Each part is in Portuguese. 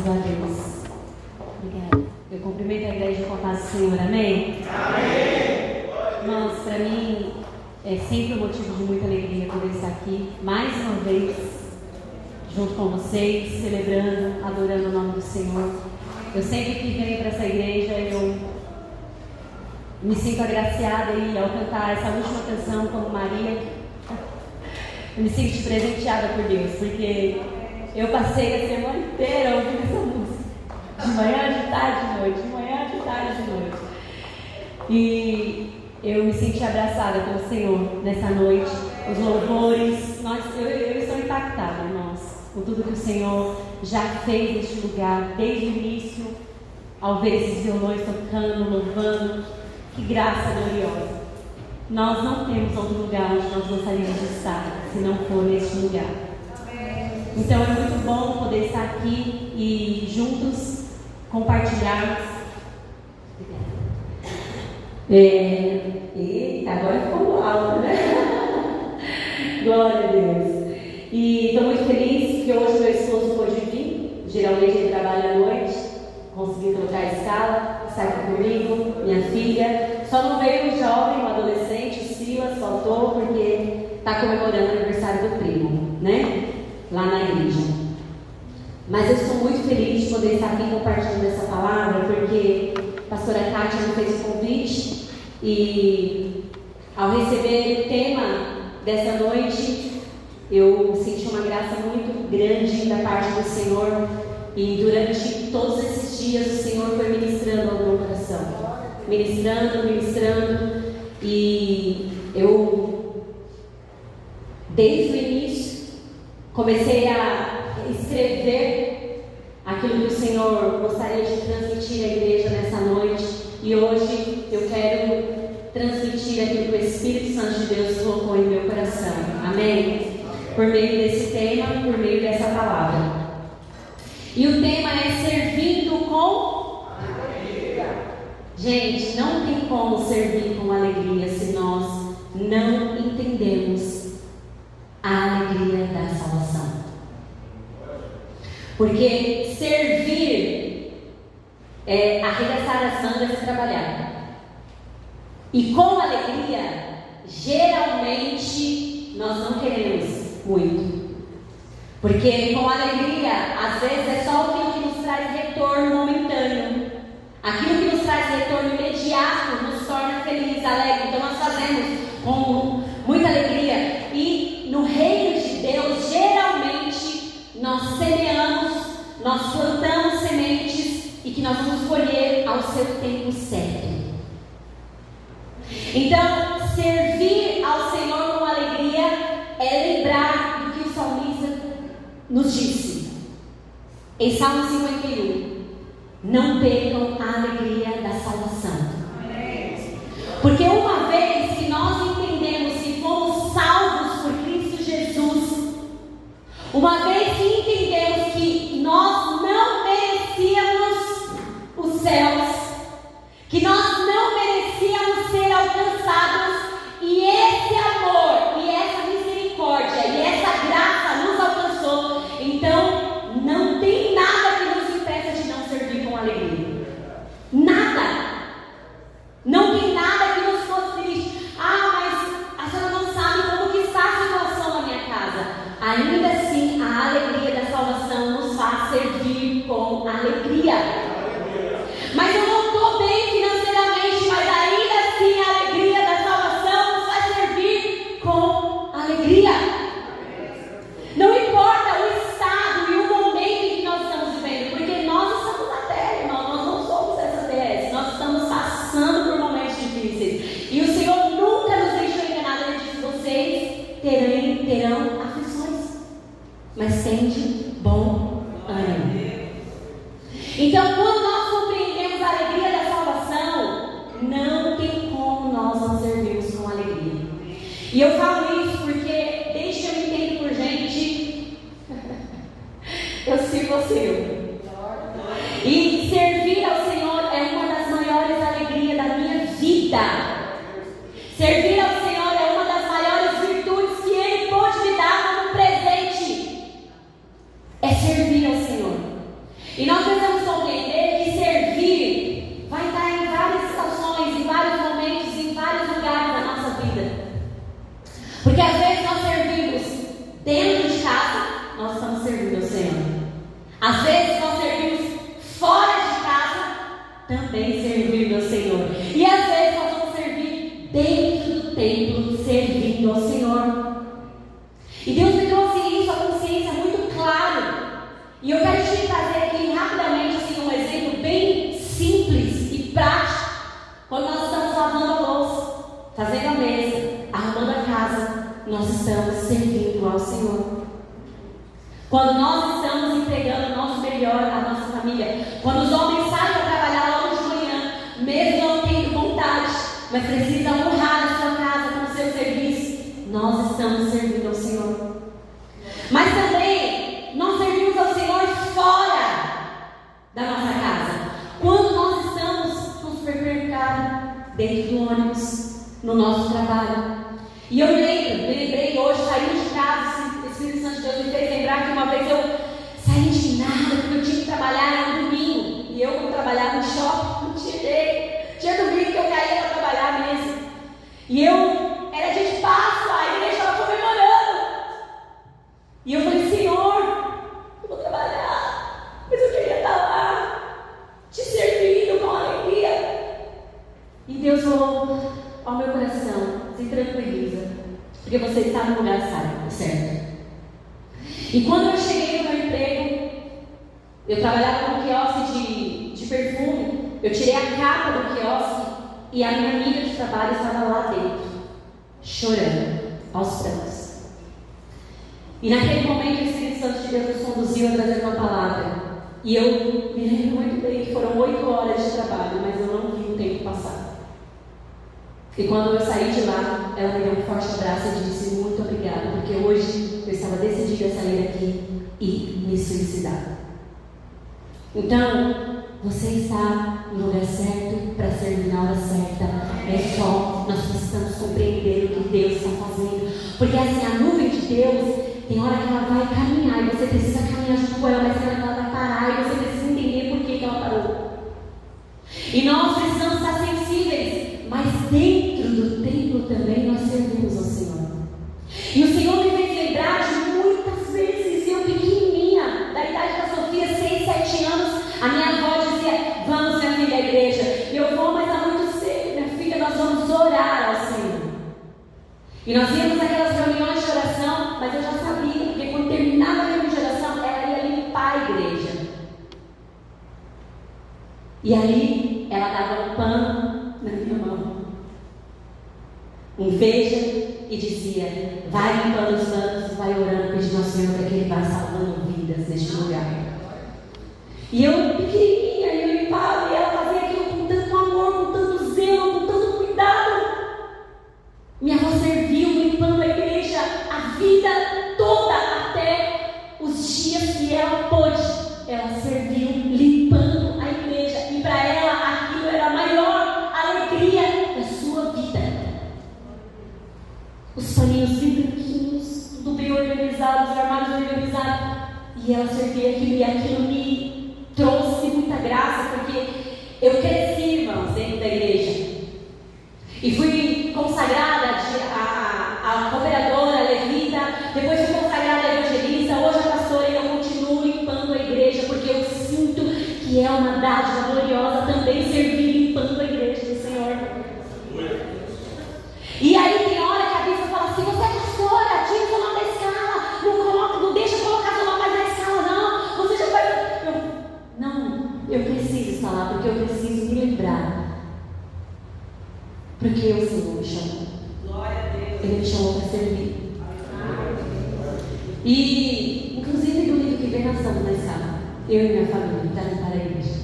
Graças a Deus. Obrigada. Eu cumprimento a igreja com a paz do Senhor. Amém? Amém. Irmãos, para mim é sempre um motivo de muita alegria poder estar aqui mais uma vez junto com vocês, celebrando, adorando o nome do Senhor. Eu sempre que venho para essa igreja, eu me sinto agraciada e ao cantar essa última canção como Maria, eu me sinto presenteada por Deus, porque eu passei a semana inteira ouvindo essa música, de manhã, de tarde, de noite, de manhã, de tarde, de noite. E eu me senti abraçada pelo Senhor nessa noite, os louvores, eu estou impactada, irmãos, com tudo que o Senhor já fez neste lugar, desde o início, ao ver esses violões tocando, louvando. Que graça gloriosa. Nós não temos outro lugar onde nós gostaríamos de estar, se não for neste lugar. Então é muito bom poder estar aqui e juntos compartilharmos. Agora ficou alto, né? Glória a Deus. E estou muito feliz que hoje meu esposo pôde vir. Geralmente ele trabalha à noite, conseguiu trocar a escala, está aqui comigo, minha filha. Só não veio o jovem, o adolescente, o Silas, faltou porque está comemorando o aniversário do primo, né? Lá na igreja. Mas eu estou muito feliz de poder estar aqui compartilhando essa palavra, porque a pastora Kátia me fez o convite e ao receber o tema dessa noite, eu senti uma graça muito grande da parte do Senhor e durante todos esses dias o Senhor foi ministrando ao meu coração, ministrando e eu desde o início comecei a escrever aquilo que o Senhor gostaria de transmitir à igreja nessa noite e hoje eu quero transmitir aquilo que o Espírito Santo de Deus colocou em meu coração, amém? Por meio desse tema, por meio dessa palavra. E o tema é servindo com alegria. Gente, não tem como servir com alegria se nós não entendemos a alegria da salvação. Porque servir é arregaçar as mangas e trabalhar. E com alegria, geralmente, nós não queremos muito. Porque com alegria, às vezes é só aquilo que nos traz retorno momentâneo. Aquilo que nos traz retorno imediato nos torna felizes, alegres. Então nós fazemos com muita alegria. E no reino de Deus, geralmente, nós semeamos, nós plantamos sementes e que nós vamos colher ao seu tempo certo. Então, servir ao Senhor com alegria é lembrar do que o salmista nos disse em Salmo 51: não percam a alegria da salvação. Porque uma vez que nós entendemos que fomos salvos por Cristo Jesus, uma vez que entendemos que nós não merecíamos os céus, que nós não merecíamos ser alcançados, e esse amor, e essa misericórdia, e essa graça nos alcançou, então não tem nada que nos impeça de não servir com alegria. Nada. Não tem nada que nos possibilite. Mas a senhora não sabe como que está a situação na minha casa. Ainda assim, a alegria da salvação nos faz servir com alegria. Mas eu não estou bem financeiramente, mas ainda assim a alegria da salvação nos faz servir com alegria. Não importa o estado e o momento em que nós estamos vivendo, porque nós estamos na terra, irmão, nós não somos essa terra, nós estamos passando por momentos difíceis. E o Senhor nunca nos deixou enganados, Ele disse: vocês terão aflições, mas tende bom ânimo. Então, quando nós compreendemos a alegria da salvação, não tem como nós não servirmos com alegria. E eu falo isso porque, desde que eu me entendo por gente, eu sirvo ao Senhor. E servir ao Senhor é uma das maiores alegrias da minha vida. Servir ao Senhor é uma das maiores virtudes que Ele pôde me dar como presente. É servir ao Senhor. E nós precisamos compreender que servir vai estar em várias situações, em vários momentos, em vários lugares da nossa vida. Porque às vezes nós servimos dentro de casa, nós estamos servindo ao Senhor. Às vezes nós servimos fora de casa, também servindo ao Senhor. E às vezes nós vamos servir dentro do templo, servindo ao Senhor. E Deus me trouxe isso, a consciência muito claro. E eu quero te trazer aqui rapidamente assim, um exemplo bem simples e prático. Quando nós estamos lavando a louça, fazendo a mesa, arrumando a casa, nós estamos servindo ao Senhor. Quando nós estamos entregando o nosso melhor à nossa família, quando os homens saem para trabalhar logo de manhã, mesmo não tendo vontade, mas precisam honrar a sua casa com o seu serviço, nós estamos servindo ao Senhor. Mas também nós servimos ao Senhor fora da nossa casa. Quando nós estamos no supermercado, dentro do ônibus, no nosso trabalho. E eu me lembrei hoje, saindo de casa, o Espírito Santo de Deus me fez lembrar que uma vez eu saí indignada porque eu tinha que trabalhar no domingo. E eu, como trabalhava no shopping, não tinha domingo que eu caía para trabalhar mesmo. E era dia de Páscoa, a igreja estava comemorando. E eu falei, Senhor, eu vou trabalhar, mas eu queria estar lá, te servindo com alegria. E Deus falou ao meu coração, se tranquiliza, porque você está no lugar certo. E quando eu cheguei no meu emprego, eu trabalhava no quiosque de perfume, eu tirei a capa do quiosque e a minha amiga de trabalho estava lá dentro, chorando, aos prantos. E naquele momento o Espírito Santo de Deus nos conduziu a trazer uma palavra. E eu me lembro muito bem que foram 8 horas de trabalho, mas eu não vi o tempo passar. E quando eu saí de lá, ela me deu um forte abraço e disse, muito obrigada, porque hoje eu estava decidida a sair daqui e me suicidar. Então, você está no lugar certo para servir na hora certa. É só nós precisamos compreender o que Deus está fazendo. Porque assim, a nuvem de Deus, tem hora que ela vai caminhar e você precisa caminhar junto com ela, mas tem hora que ela vai parar e você precisa entender por que ela parou. E nós precisamos estar sensíveis, mas dentro do templo também nós servimos ao Senhor. E o Senhor me fez lembrar de muitas vezes, eu pequenininha, da idade da Sofia, 6, 7 anos, a minha avó dizia, vamos minha filha à igreja. E eu vou, mas está muito cedo, minha filha, nós vamos orar ao Senhor. E nós íamos naquelas reuniões de oração, mas eu já sabia, porque quando terminava a reunião de oração, ela ia limpar a igreja. E aí, ela dava um pano na minha mão, um veja, e dizia, vai limpando os panos, vai orando, pedindo ao Senhor para que Ele vá salvando vidas neste lugar. E eu, pequenininha, eu limpava, e ela fazia aquilo com tanto amor, com tanto zelo, com tanto cuidado. Minha avó serviu limpando a igreja a vida toda, até os dias que ela pôde. Ela serviu limpando a igreja. E para ela aquilo era a maior alegria da sua vida. Os paninhos bem branquinhos, tudo bem organizado, os armários organizados. E ela servia aquilo, e aquilo me trouxe muita graça, porque eu cresci, irmãos, dentro da igreja. E fui consagrada a cooperadora, levita, depois fui consagrada a evangelista, hoje a pastora, e eu continuo limpando a igreja, porque eu sinto que é uma dádiva gloriosa também servir limpando a igreja do Senhor. E aí tem hora que a Bíblia fala assim, você é pastora, tira seu nome da escala, não deixa colocar seu nome mais na escala, não, você já vai... Eu preciso estar lá, porque eu preciso me lembrar. Porque o Senhor me chamou. Glória a Deus. Ele me chamou para servir. E, inclusive, domingo que vem nós estamos na escala. Eu e minha família, para limpar a igreja.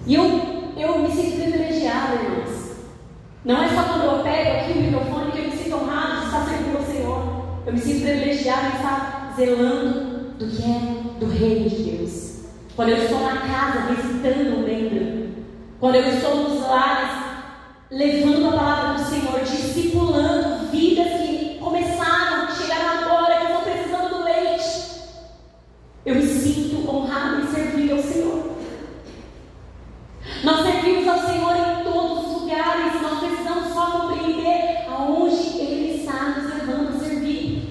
E eu me sinto privilegiada, irmãos. Não é só quando eu pego aqui o microfone que eu me sinto honrada de estar servindo ao Senhor. Eu me sinto privilegiada de estar zelando do que é do reino de Deus. Quando eu estou na casa visitando um membro. Quando eu estou nos lares levando a palavra do Senhor, discipulando vidas que começaram, que chegaram agora, que estão precisando do leite. Eu me sinto honrado em servir ao Senhor. Nós servimos ao Senhor em todos os lugares. Nós precisamos só compreender aonde Ele está nos levando a servir.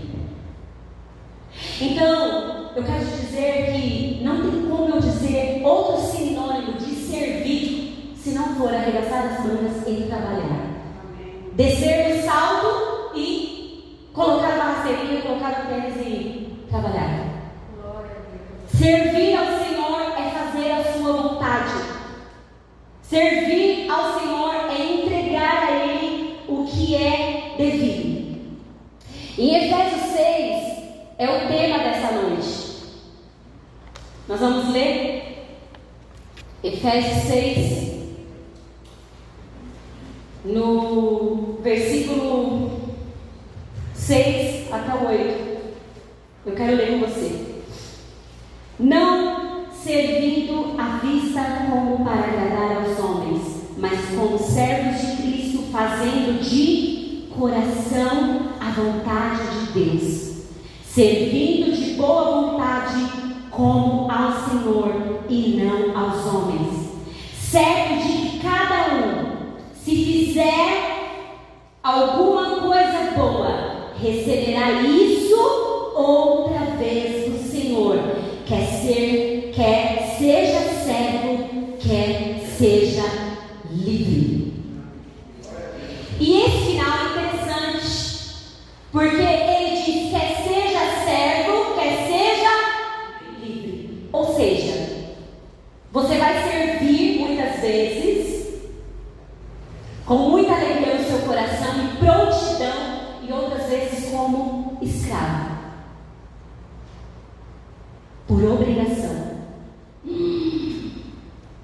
Então, eu quero te dizer que não tem como eu dizer outro sinônimo de servir se não for arregaçar as mangas e trabalhar. Descer do salto e colocar a rasteirinha, colocar o tênis e trabalhar. Servir ao Senhor é fazer a sua vontade. Servir ao Senhor é entregar a Ele o que é devido. Em Efésios 6 é o tema dessa noite. Nós vamos ler Efésios 6, no versículo 6 até o 8. Eu quero ler com você. Não servindo à vista como para agradar aos homens, mas como servos de Cristo, fazendo de coração a vontade de Deus, servindo de boa vontade como ao Senhor e não aos homens, certo de que cada um, se fizer alguma coisa boa, receberá isso outra vez do Senhor, quer seja servo, quer seja livre. E esse final é interessante, porque ele diz: quer seja servo, quer seja livre. Ou seja, você vai servir muitas vezes com muita alegria no seu coração e prontidão, e outras vezes como escravo, por obrigação.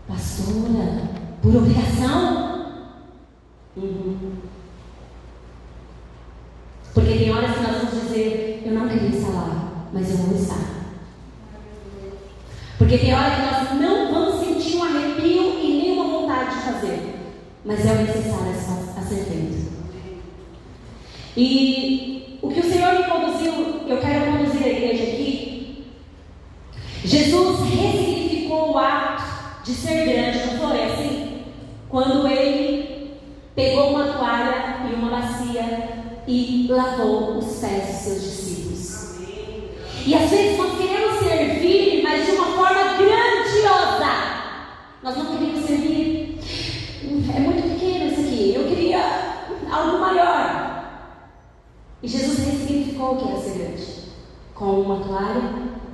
Pastora, por obrigação? Porque tem horas que nós vamos dizer: eu não queria estar lá, mas eu vou estar. Porque tem horas que nós não vamos sentir um arrepio e nenhuma vontade de fazer, mas é o necessário a ser feito. E o que o Senhor me conduziu, eu quero conduzir a igreja aqui. Jesus ressignificou o ato de ser grande, não foi assim? Quando Ele pegou uma toalha e uma bacia e lavou os pés dos seus discípulos. E às vezes nós queremos servir, mas de uma forma grandiosa. Nós não queremos servir. É muito pequeno isso aqui. Eu queria algo maior. E Jesus ressignificou o que era ser grande, com uma toalha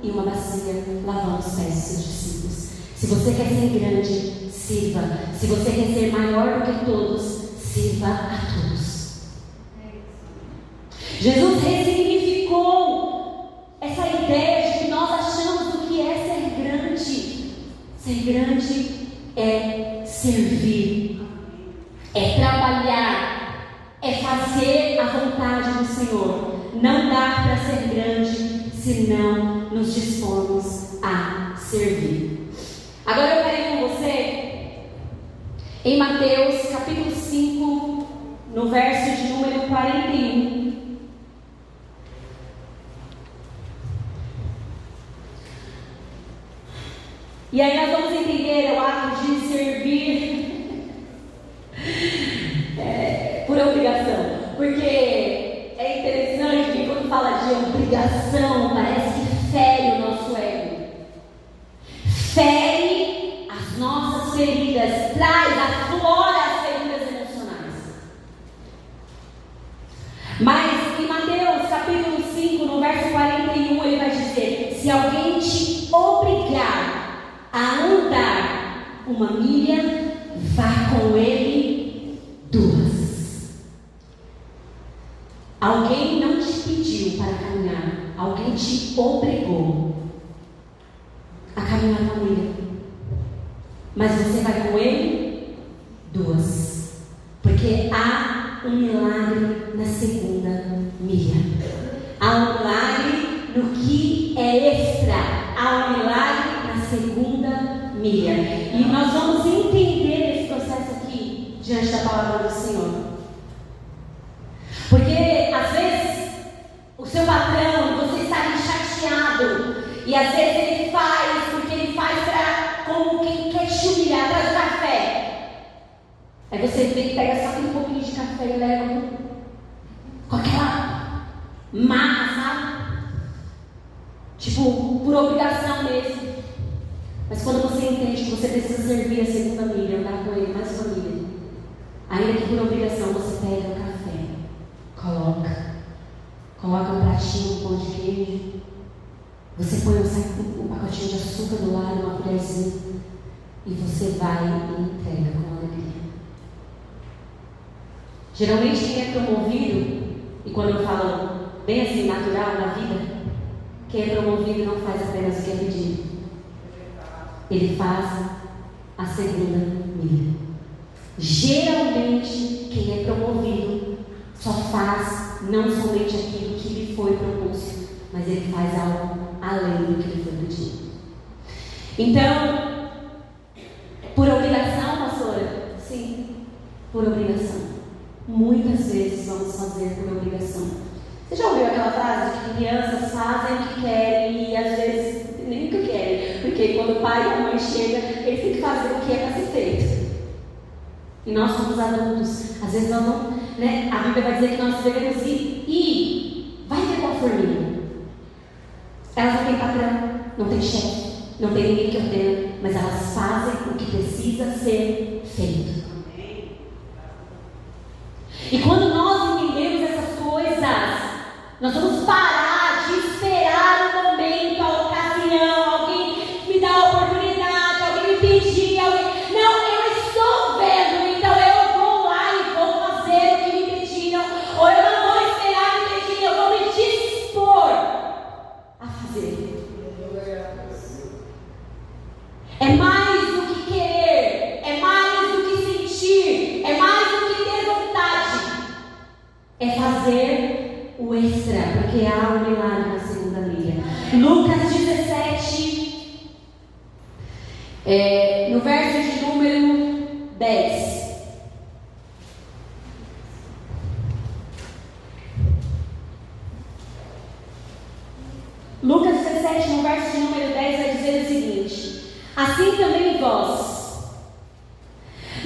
e uma bacia, lavando os pés dos seus discípulos. Se você quer ser grande, sirva. Se você quer ser maior do que todos, sirva a todos. Jesus ressignificou essa ideia de que nós achamos o que é ser grande. Ser grande é servir, é trabalhar, é fazer a vontade do Senhor. Não dá para ser grande se não nos dispormos a servir. Agora eu quero ir com você em Mateus capítulo 5, no verso de número 41. E aí nós vamos entender o ato de servir por obrigação. Porque é interessante que quando fala de obrigação, parece que fere o nosso ego. Fere as nossas feridas, traz, aflora as feridas emocionais. Mas em Mateus capítulo 5, no verso 41, ele vai dizer: se alguém te obrigar a andar uma milha, vá com ele 2. Alguém não te pediu para caminhar, alguém te obrigou a caminhar uma milha, mas você vai com ele 2, porque há um milagre na segunda milha. Há um milagre no que é extra, há um milagre na segunda milha. E nós vamos entender esse processo aqui diante da palavra do Senhor. Porque às vezes o seu patrão, você está ali chateado, E às vezes ele faz, porque ele faz como quem quer te humilhar, atrás do café. Aí você vê que pega só um pouquinho de café e leva com aquela marra, sabe? Tipo, por obrigação mesmo. Mas quando você entende que você precisa servir a segunda milha, andar com ele, mais família, ainda que por obrigação, você pega o café, coloca um pratinho, um pão de queijo, você põe um pacotinho de açúcar do lado, uma colherzinha, e você vai e entrega com alegria. Geralmente quem é promovido, e quando eu falo bem assim, natural na vida, quem é promovido não faz apenas o que é pedido. Ele faz a segunda milha. Geralmente, quem é promovido só faz não somente aquilo que lhe foi proposto, mas ele faz algo além do que lhe foi pedido. Então, por obrigação, pastora? Sim, por obrigação. Muitas vezes vamos fazer por obrigação. Você já ouviu aquela frase de que crianças fazem o que querem e às vezes nem o que querem? Porque quando o pai e a mãe chegam, eles têm que fazer o que é para ser feito. E nós somos adultos, às vezes nós não, né? A Bíblia vai dizer que nós devemos ir, vai ver qual formiga. Elas não têm patrão, não têm chefe, não tem ninguém que ordena, mas elas fazem o que precisa ser feito. E quando nós entendemos essas coisas, nós vamos parar de esperar o momento, a ocasião, alguém me dá a oportunidade, alguém me pedir, alguém... Não, eu estou vendo, então eu vou lá e vou fazer o que me pediram, ou eu não vou esperar me pedir, eu vou me dispor a fazer. É mais do que querer, é mais do que sentir, é mais do que ter vontade, é fazer o extra, porque há um milagre na segunda milha. Lucas 17, no verso de número 10. Lucas 17, no verso de número 10, vai dizer o seguinte: assim também vós,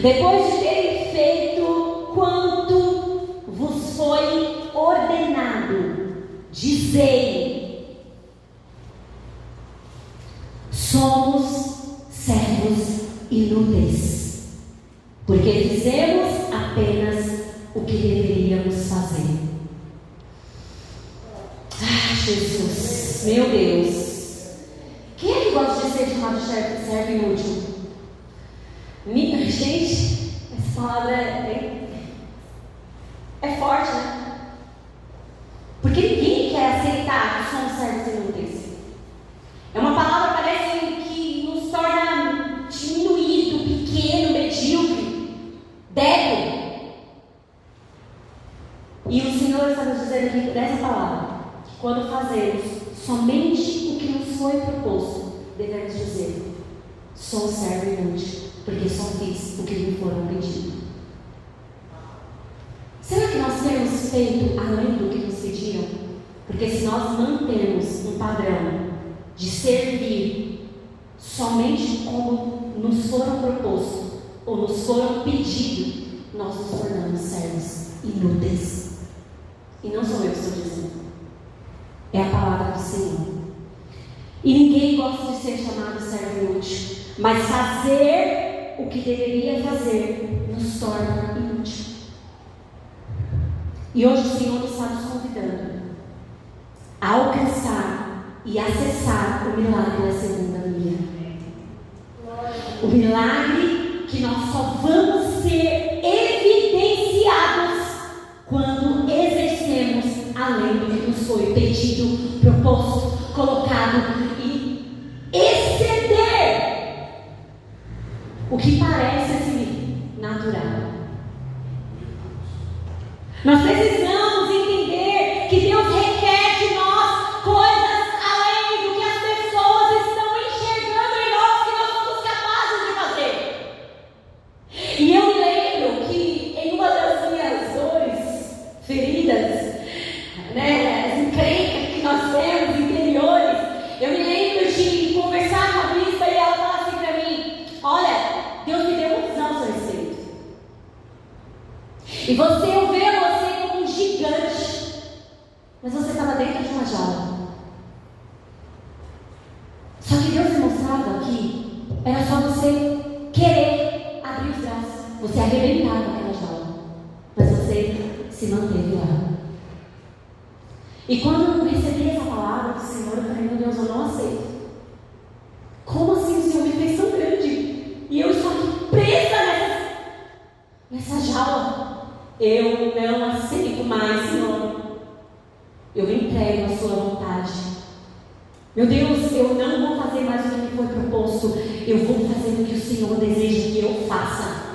depois de terem feito quanto vos foi ordenado, dizei: somos servos inúteis, porque fizemos apenas o que deveríamos fazer. Ah, Jesus, meu Deus. Quem é que gosta de ser chamado de servo inútil? Gente, essa palavra é forte, né? Porque ninguém quer aceitar que somos servos inúteis. É uma palavra, parece que nos torna diminuído, pequeno, medíocre, débil. E o Senhor está nos dizendo aqui dessa palavra, que quando fazemos somente o que nos foi proposto, devemos dizer: sou servo inútil, porque só fiz o que me foram pedido. Será que nós temos feito além do que nos pediram? Porque se nós mantemos um padrão de servir somente como nos foram propostos ou nos foram pedidos, nós nos tornamos servos inúteis. E não sou eu que estou dizendo, é a palavra do Senhor. E ninguém gosta de ser chamado servo inútil, mas fazer o que deveria fazer nos torna inútil. E hoje o Senhor está nos convidando a alcançar e acessar o milagre da segunda milha. O milagre que nós só vamos ser evidenciados quando exercemos além do que nos foi pedido, proposto, colocado, e exceder o que parece assim natural. Nós precisamos entender que Deus requer de nós coisas além do que as pessoas estão enxergando em nós, que nós somos capazes de fazer. E eu me lembro que em uma das minhas dores, feridas, né, as encrencas que nós temos interiores, eu me lembro Só que Deus demonstrava que era só você querer abrir os braços. Você arrebentava aquela jaula, mas você se manteve lá. E quando eu recebi essa palavra do Senhor, eu falei, meu Deus, eu não aceito. Como assim o Senhor me fez tão grande? E eu estou aqui presa nessa jaula. Eu não aceito mais, Senhor. Eu me entrego à sua vontade. Meu Deus, eu não vou fazer mais o que me foi proposto. Eu vou fazer o que o Senhor deseja que eu faça.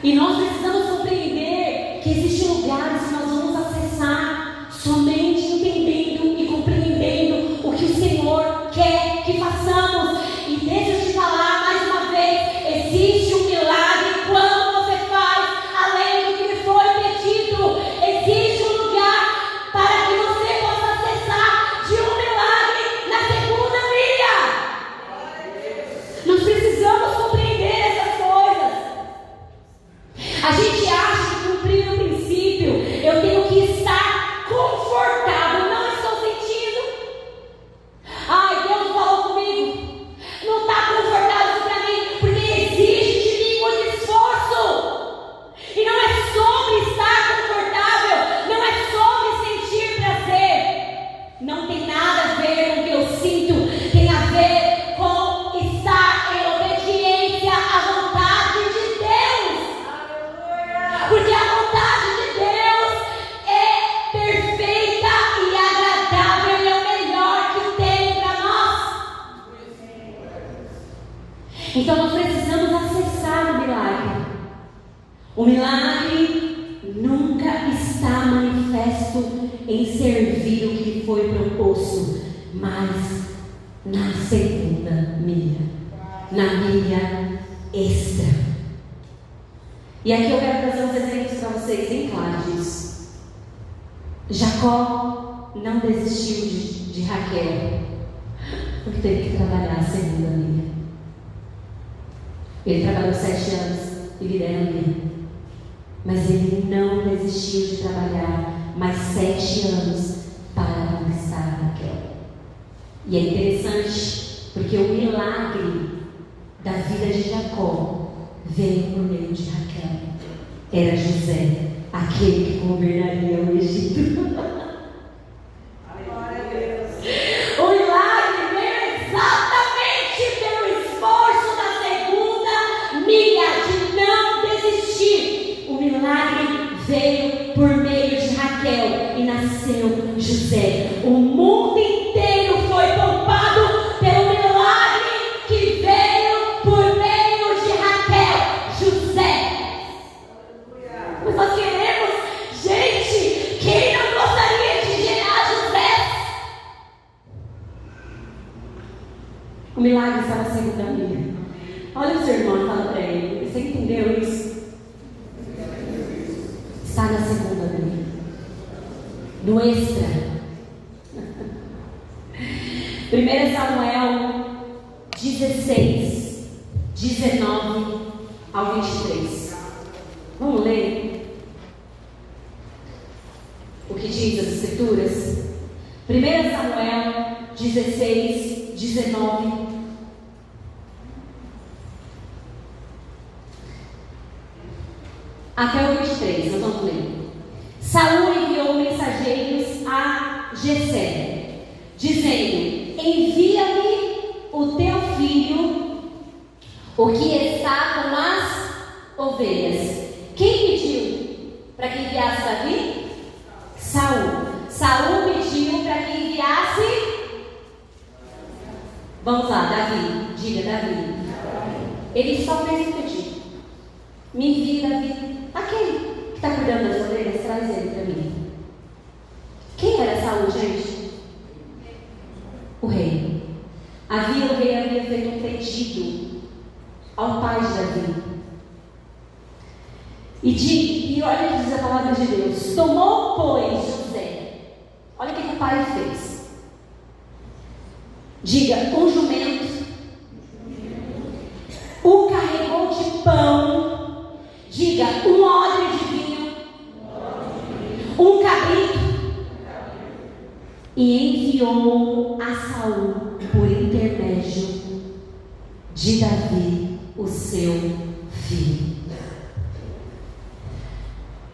E nós precisamos compreender que existem lugares que nós vamos acessar somente entendendo e compreendendo o que o Senhor quer que façamos. E deixa eu te falar mais uma vez, existe um milagre quando você faz além do que lhe foi pedido. Existe um lugar para que você possa acessar de um milagre na segunda milha. Nós precisamos compreender essas coisas. A gente acha que cumprir o princípio, eu tenho que estar confortável. Não estou sentindo. Ai, Deus falou comigo. Não está confortável para mim, porque exige de mim muito esforço. E não é sobre estar confortável, não é sobre sentir prazer. Não tem nada a ver com o que eu sinto, tem a ver com estar em obediência à vontade de Deus. Porque a vontade de Deus é perfeita e agradável e é o melhor que tem para nós. Então nós precisamos acessar o milagre. O milagre nunca está manifesto em servir o que foi proposto, mas na segunda milha, na milha extra. E aqui eu quero trazer uns exemplos para vocês bem claros disso. Jacó não desistiu de Raquel, porque teve que trabalhar a segunda milha. Ele trabalhou 7 anos e lidera a milha, mas ele não desistiu de trabalhar mais 7 anos para conquistar Raquel. E é interessante, porque o milagre da vida de Jacó veio por meio de Raquel. Era José, aquele que governaria o Egito. O milagre veio exatamente pelo esforço da segunda milha de não desistir. O milagre veio por meio de Raquel e nasceu José. O mundo inteiro foi poupado pelo milagre que veio por meio de Raquel, José. Mas nós queremos, gente, quem não gostaria de gerar José? O milagre está na segunda milha. Olha o seu irmão e fala para ele: você entendeu isso? Está na segunda milha, no extra. 1 Samuel 16, 19 ao 23. Vamos ler o que diz as Escrituras? 1 Samuel 16, 19 até o 23, nós vamos ler. Saul enviou mensageiros a Jessé, dizendo: envia-me o teu filho, o que está com as ovelhas. Quem pediu para que enviasse Davi? Saul. Saul pediu para que enviasse. Vamos lá, Davi. Diga, Davi. Ele só fez um pedido: me envie, Davi. Aquele que está cuidando das ovelhas, traz ele para mim. Quem era Saul, gente? O rei. O rei havia feito um pedido ao pai de Davi. E olha o que diz a palavra de Deus: tomou, pois, José. Olha o que o pai fez. Diga, um jumento, o carregou de pão. Diga, um odre de vinho, um cabrito, e enviou a Saul por intermédio de Davi, o seu filho.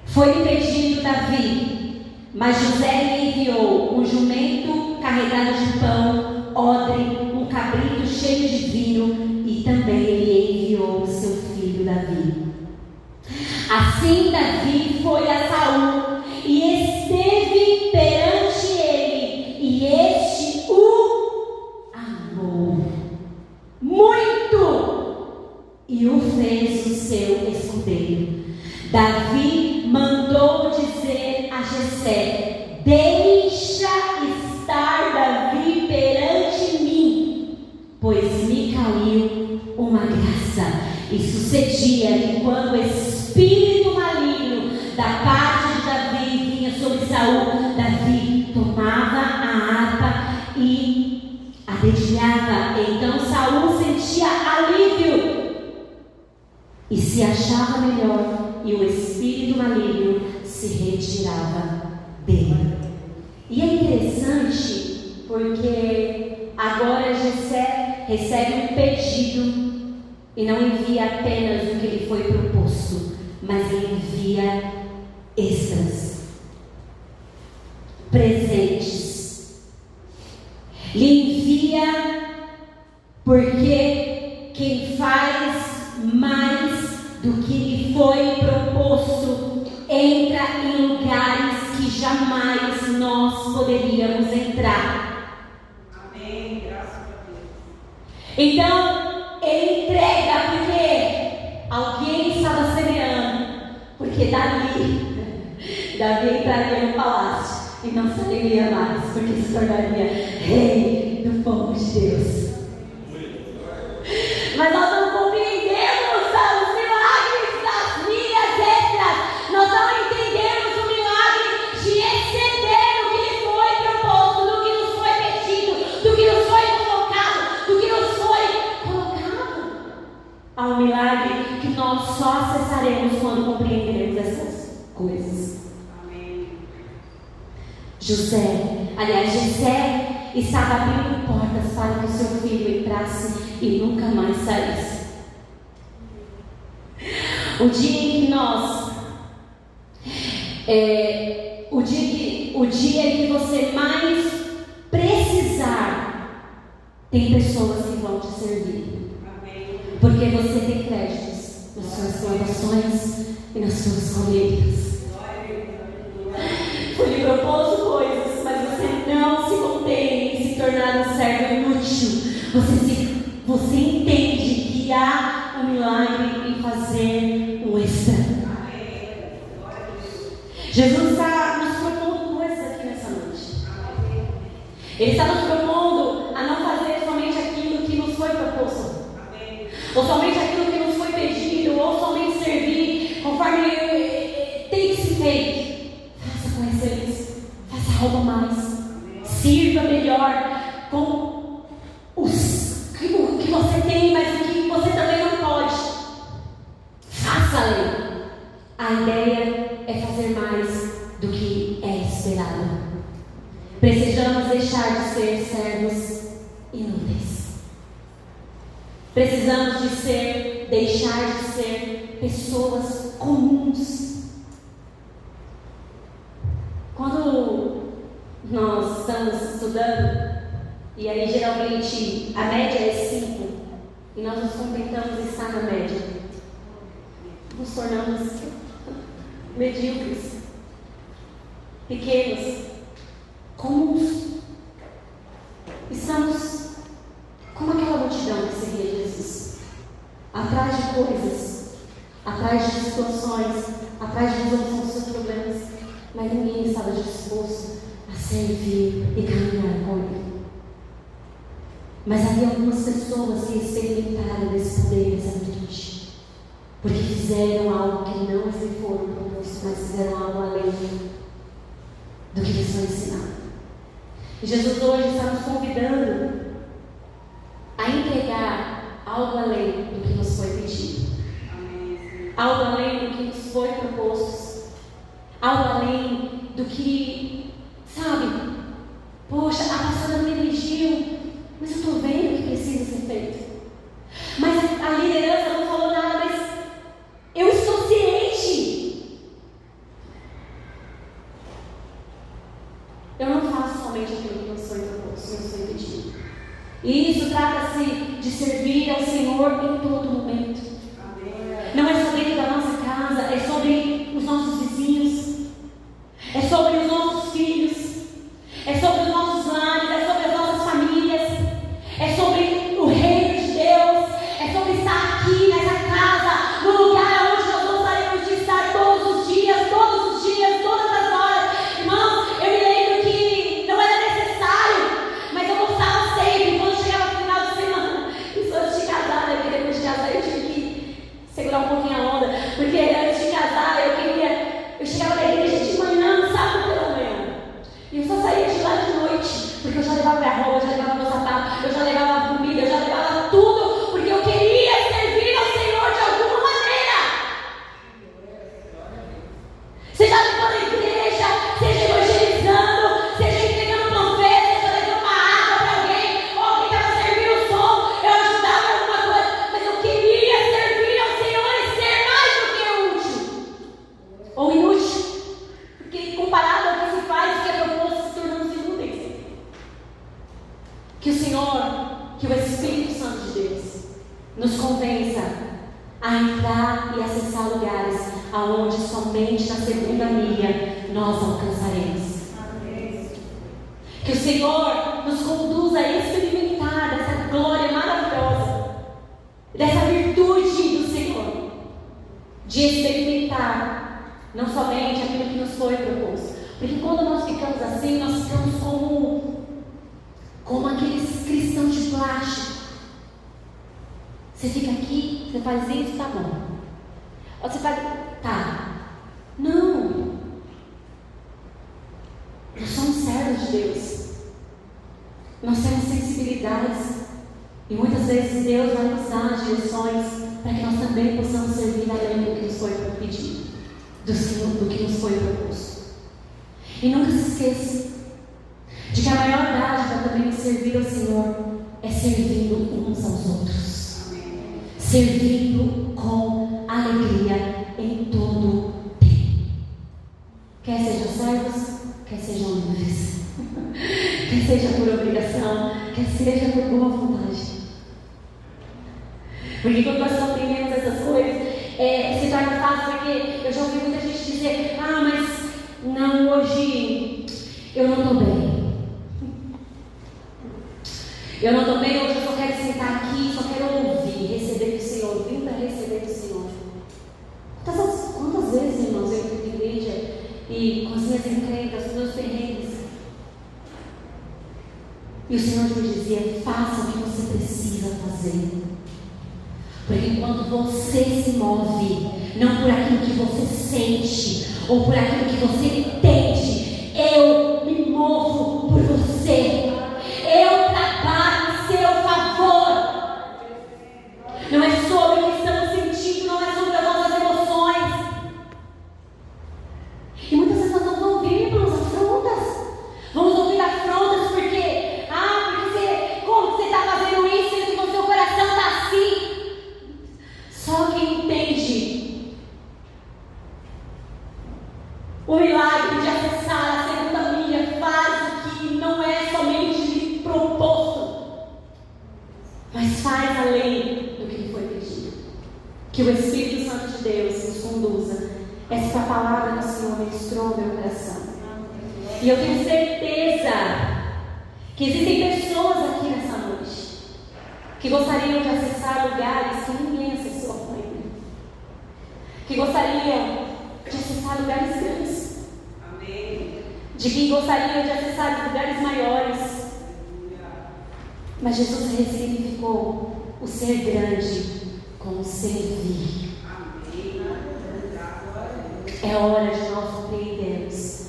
Foi pedido Davi, mas José lhe enviou um jumento carregado de pão, odre, um cabrito cheio de vinho, e também lhe enviou o seu filho Davi. Assim Davi foi a Saul e esteve perante ele, e este o amou muito e o fez o seu escudeiro. Davi mandou dizer a Jessé: deixa estar Davi perante mim, pois me caiu uma graça. E sucedia que quando o espírito maligno da parte de Davi vinha sobre Saul, Davi tomava a harpa e a dedilhava. Então Saul sentia alívio e se achava melhor, e o espírito maligno se retirava dele. E é interessante porque agora Jessé recebe um pedido e não envia apenas o que lhe foi proposto, mas ele envia extras, presentes. Lhe envia porque quem faz mais do que lhe foi proposto entra em lugares que jamais nós poderíamos entrar. Amém, graças a Deus. Então ele entrega porque alguém estava semeando, porque Davi entraria no palácio e não sairia mais, porque se tornaria rei do povo de Deus. Mas nós não compreendemos os milagres das milhas extras. Nós não entendemos o milagre de exceder o que lhe foi proposto, do que nos foi pedido, do que nos foi colocado, do que nos foi colocado. Há um milagre que nós só acessaremos quando compreenderemos essas coisas. Amém. Jessé estava abrindo portas para que o seu filho entrasse e nunca mais saísse. O dia em que nós, o dia em que você mais precisar, tem pessoas que vão te servir. Amém. Porque você tem créditos nas suas plantações e nas suas colheitas. Foi lhe proposto coisas, mas você não se contém em se tornar um servo inútil. Você entende que há um milagre em fazer um extra. Jesus está nos propondo coisas aqui nessa noite. Ele está nos propondo a não fazer somente aquilo que nos foi proposto, ou somente aquilo que nos foi pedido, ou somente servir conforme tem que ser feito. Faça com excelência, faça algo mais, sirva melhor com o que você tem, mas o que você também não pode. Faça além. A ideia é fazer mais do que é esperado. Precisamos deixar de ser servos inúteis. Precisamos deixar de ser pessoas comuns. Quando nós estamos estudando, e aí geralmente a média é 5, e nós nos contentamos em estar na média, nos tornamos medíocres, pequenos, comuns. Estamos como aquela multidão que seguia Jesus, atrás de coisas, atrás de situações, atrás de resolução dos seus problemas, mas ninguém estava disposto a servir e caminhar com ele. Mas havia algumas pessoas que experimentaram desse poder, dessa virtude, porque fizeram algo que não lhes foram propostos, mas fizeram algo além do que lhes foi ensinado. E Jesus hoje está nos convidando a entregar algo além do que nos foi pedido, algo além do que nos foi proposto, algo além do que, sabe, Poxa, a pastora não me elogiu, mas eu estou vendo o que precisa ser feito. Mas a liderança não falou nada, mas eu estou ciente. Eu não faço somente aquilo que eu sou impedido. E isso trata-se de servir ao Senhor em todo momento. Não é só dentro da nossa casa, é sobre os nossos vizinhos, é sobre os nossos filhos, é sobre os nossos lares, é sobre as nossas famílias, é sobre o reino de Deus, é sobre estar aqui nessa casa, no lugar onde nós gostaríamos de estar todos os dias, todas as horas. Irmãos, eu me lembro que não era necessário, mas eu gostava sempre, quando chegava no final de semana, isso antes de casar, né? Porque depois de casar eu tive que segurar um pouquinho a onda, porque antes de casar eu chegava na igreja de manhã, no sábado pela manhã, e eu só saía de lá de noite, porque eu já levava minha roupa, eu já levava meu sapato, eu já levava comida, eu já levava tudo, porque eu queria servir ao Senhor de alguma maneira. Seja levando a igreja, seja evangelizando, seja entregando panfleto, seja levando uma água para alguém, ou alguém estava servindo o som, eu ajudava em alguma coisa, mas eu queria servir ao Senhor e ser mais do que útil ou inútil, porque comparado ao que se faz, o que é proposto, se tornamos inúteis. Que o Senhor, que o Espírito Santo de Deus nos convença a entrar e acessar lugares aonde somente na segunda milha nós alcançaremos. Que o Senhor nos conduza a experimentar dessa glória maravilhosa, dessa virtude do Senhor, de experimentar não somente aquilo que nos foi proposto, porque quando nós ficamos assim, nós ficamos como aqueles cristãos de plástico. Você fica aqui, você faz isso, tá bom. Ou você faz, tá. Não. Nós somos servos de Deus. Nós temos sensibilidades. E muitas vezes Deus vai nos dar as direções para que nós também possamos servir além do que nos foi pedido, do que nos foi proposto. E nunca se esqueça de que a maior dádiva também de servir ao Senhor é servindo uns aos outros. Amém. Servindo com alegria em todo tempo. Quer sejam servos, quer sejam livres, quer seja por obrigação, quer seja por boa vontade. Porque quando nós compreendemos essas coisas, se torna fácil, porque eu já ouvi muita gente dizer: ah, mas não, hoje eu não estou bem. Eu não estou bem, hoje eu só quero sentar aqui, só quero ouvir, receber do Senhor, vim para receber do Senhor. Quantas vezes, irmãos, eu fui na igreja e com as minhas encrencas, os meus perrengues, e o Senhor me dizia: faça o que você precisa fazer. Porque enquanto você se move, não por aquilo que você sente, ou por aquilo que você entende, eu me movo por você. Eu trabalho em seu favor. Não é sobre o que estamos sentindo, não é sobre as nossas emoções. E muitas vezes nós vamos ouvir, irmãos, afrontas. Vamos ouvir afrontas porque como você está fazendo isso e o seu coração está assim? Só quem entende o milagre de acessar a segunda milha faz o que não é somente proposto, mas faz além do que lhe foi pedido. Que o Espírito Santo de Deus nos conduza. Essa palavra do Senhor ministrou no meu coração. E eu tenho certeza que existem pessoas aqui nessa noite que gostariam de acessar lugares que ninguém acessou ainda, que gostariam de acessar lugares grandes. Amém. De que gostariam de acessar lugares maiores. Mas Jesus ressignificou o ser grande com o servir. É hora de nós compreendermos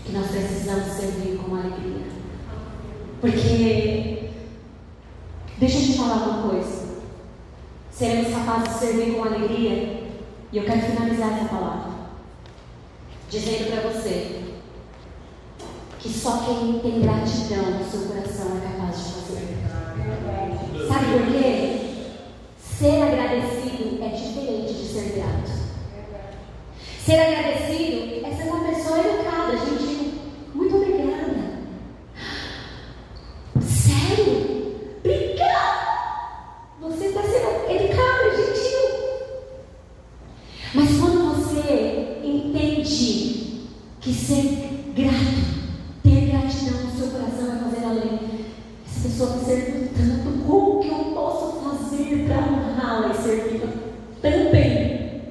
que nós precisamos servir com alegria. Porque, deixa eu te falar uma coisa, seremos capazes de servir com alegria. E eu quero finalizar essa palavra dizendo para você que só quem tem gratidão no seu coração é capaz de fazer. Sabe por quê? Ser agradecido é diferente de ser grato. Ser agradecido é ser uma pessoa educada, gentil. Muito obrigada. Sério? Obrigada. Você está sendo educado, gentil. Mas quando você entende que ser grato, ter gratidão no seu coração vai fazer além. Essa pessoa me serviu tanto, como que eu posso fazer para honrá-la e servi-la também?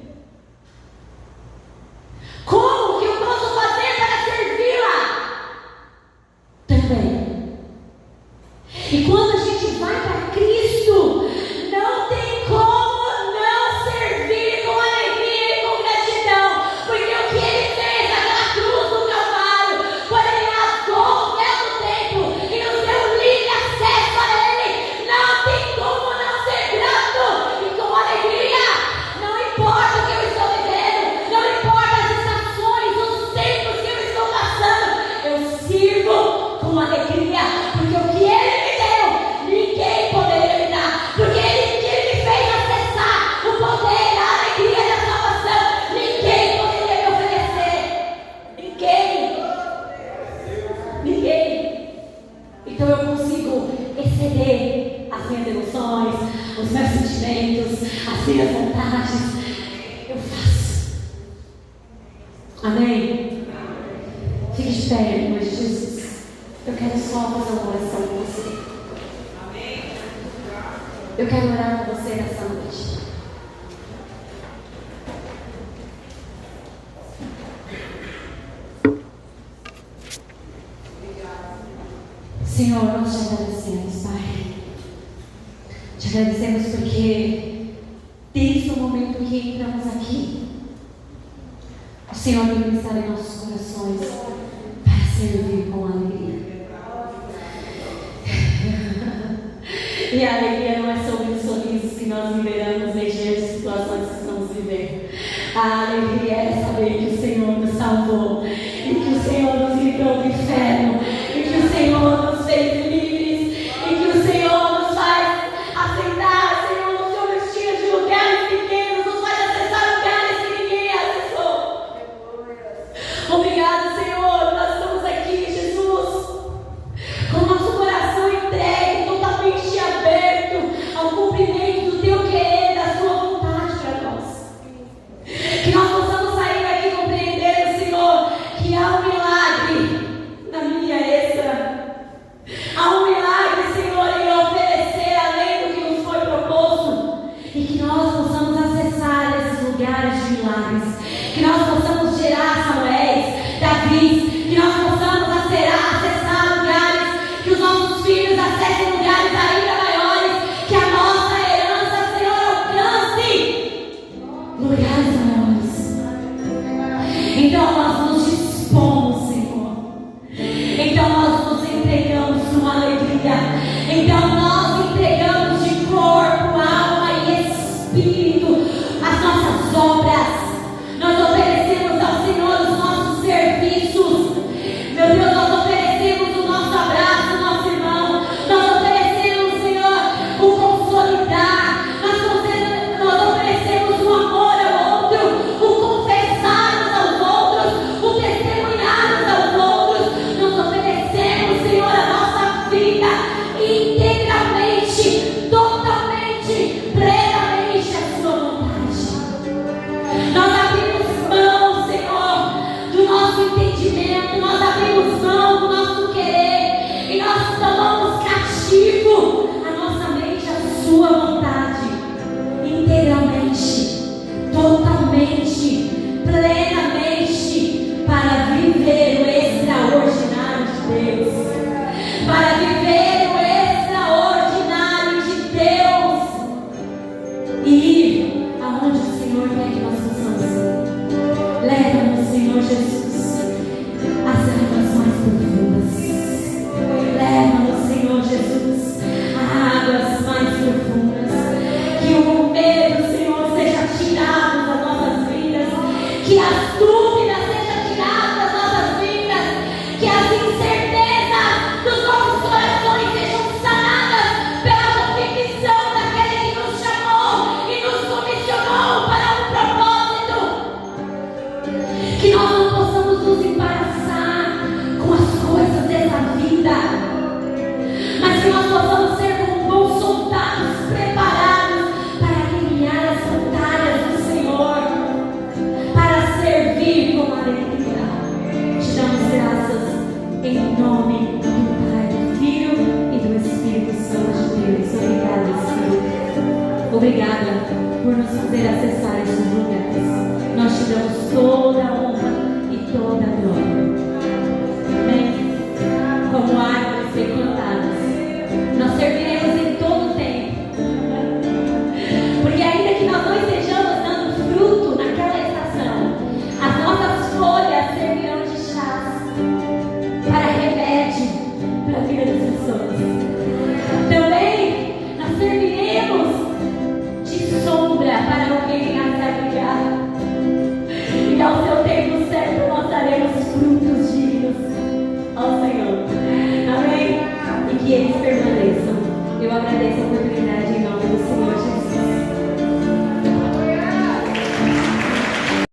Como que eu posso fazer para servi-la também? E quando a gente vai para Cristo, não tem como não servir com alegria e com gratidão, porque o que Ele fez naquela cruz do Calvário, quando Ele rasgou o véu do templo e nos deu livre acesso a Ele, não tem como não ser grato e com alegria. Não importa o que eu estou vivendo, não importa as estações, os tempos que eu estou passando, eu sirvo com alegria, porque o que Ele me deu, ninguém poderia me dar, porque Ele me fez acessar o poder, a alegria da salvação. Ninguém poderia me oferecer. Ninguém. Então eu consigo exceder as minhas emoções, os meus sentimentos, as minhas vontades. Eu faço. Amém? Fique de pé, irmã de Jesus. Eu quero só fazer uma oração com você. Eu quero orar com você nessa noite. Senhor, nós te agradecemos, Pai. Te agradecemos porque desde o momento que entramos aqui, o Senhor tem ministrado em nossos corações para servir com alegria. E a alegria não é sobre os sorrisos que nós liberamos em diante de situações que estamos vivendo. A alegria é saber que o Senhor nos salvou, e que o Senhor nos livrou do inferno, e que o Senhor nos fez livres, e que o Senhor nos faz aceitar, Senhor, o Senhor nos tira de lugares pequenos, nos faz acessar lugares que ninguém acessou. Obrigado, Senhor, nós estamos aqui, Jesus, com o nosso coração entregue, totalmente aberto ao cumprimento do Teu querer, da Sua vontade para nós. Que nós possamos sair daqui compreendendo, Senhor, que há um milagre na minha extra. Há um milagre, Senhor, em oferecer além do que nos foi proposto. E que nós possamos acessar esses lugares de milagres. Que nós possamos gerar Samuéis, Davis. Que nós possamos acessar lugares. Que os nossos filhos acessem lugares ainda maiores. Que a nossa herança, Senhor, alcance lugares maiores. Então nós nos dispomos, Senhor. Então nós nos entregamos com alegria. Então nós entregamos de corpo, alma e espírito as nossas obras. Nós oferecemos ao Senhor os nossos serviços. Meu Deus, nós oferecemos o nosso abraço, o nosso irmão. Nós oferecemos obrigada por nos fazer acessar esses lugares. Nós te damos toda a honra e toda a glória. Amém? Como árvores bem plantadas, nós serviremos em todo o tempo. Porque ainda que nós não estejamos dando fruto naquela estação, as nossas folhas servirão de chás para remédio para a vida das pessoas. Também nós serviremos de sombra para alguém que nos abrigar. E ao seu tempo certo nós daremos frutos dignos ao Senhor. Amém? E que eles permaneçam. Eu agradeço a oportunidade.